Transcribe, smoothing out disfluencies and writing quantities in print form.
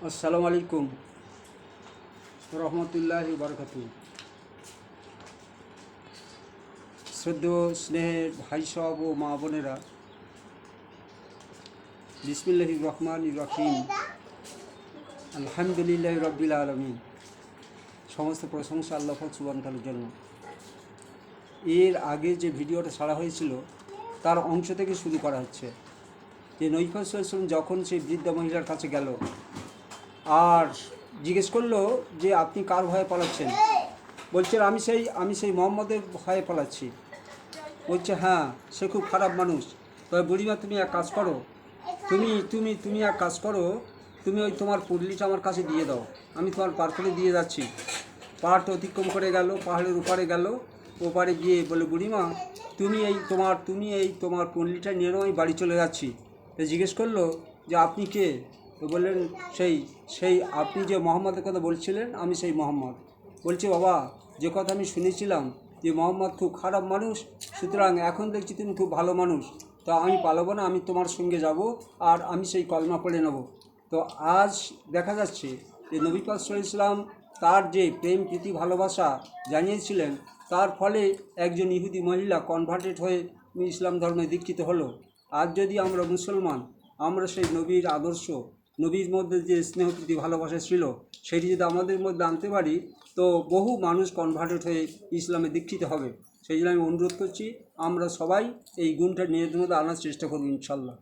আসসালামু আলাইকুম রহমতুল্লাহি বারাকাতু। শ্রদ্ধেয় স্নেহের ভাই সব ও মা বোনেরা, বিসমিল্লাহির রহমানির রহিম, আলহামদুলিল্লাহি রাব্বিল আলামিন। সমস্ত প্রশংসা আল্লাহ পাক সুবহানাহু ওয়া তাআলার জন্য। এর আগে যে ভিডিওটা ছাড়া হয়েছিল তার অংশ থেকে শুরু করা হচ্ছে। যে নবী পাক সাল্লাল্লাহু আলাইহি ওয়াসাল্লাম যখন সেই বৃদ্ধা মহিলার কাছে গেল আর জিজ্ঞেস করলো যে আপনি কার ভয়ে পালাচ্ছেন, বলছে আমি সেই মোহাম্মদের ভয়ে পালাচ্ছি। বলছে হ্যাঁ, সে খুব খারাপ মানুষ। তবে বুড়িমা, তুমি এক কাজ করো, তুমি এক কাজ করো, তুমি ওই তোমার পুডলিটা আমার কাছে দিয়ে দাও, আমি তোমার পার করে দিয়ে যাচ্ছি। পাহাড়টা অতিক্রম করে গেল, পাহাড়ের ওপারে গেল, ওপারে গিয়ে বলে বুড়িমা, তুমি এই তোমার পুডলিটা নিয়ে নাও, আমি বাড়ি চলে যাচ্ছি। তো জিজ্ঞেস করলো যে আপনি কে? তো বললেন সেই আপনি যে মোহাম্মদের কথা বলছিলেন, আমি সেই মোহাম্মদ। বলছে বাবা, যে কথা আমি শুনেছিলাম যে মোহাম্মদ খুব খারাপ মানুষ, সুতরাং এখন দেখছি তুমি খুব ভালো মানুষ, তা আমি পালাবো না, আমি তোমার সঙ্গে যাব আর আমি সেই কলমা পড়ে নেব। তো আজ দেখা যাচ্ছে যে নবী পাক সাল্লাল্লাহু আলাইহি ওয়াসাল্লাম তার যে প্রেম প্রীতি ভালোবাসা জানিয়েছিলেন, তার ফলে একজন ইহুদি মহিলা কনভার্টেড হয়ে ইসলাম ধর্মে দীক্ষিত হলো। আজ যদি আমরা মুসলমান, আমরা সেই নবীর আদর্শ, নবীর মধ্যে যে স্নেহ প্রীতি ভালোবাসা ছিল, সেটি যদি আমাদের মধ্যে আনতে পারি, তো বহু মানুষ কনভার্টেড হয়ে ইসলামে দীক্ষিত হবে। সেই জন্য আমি অনুরোধ করছি, আমরা সবাই এই গুণটা নিজেদের মধ্যে আনার চেষ্টা করব ইনশাল্লাহ।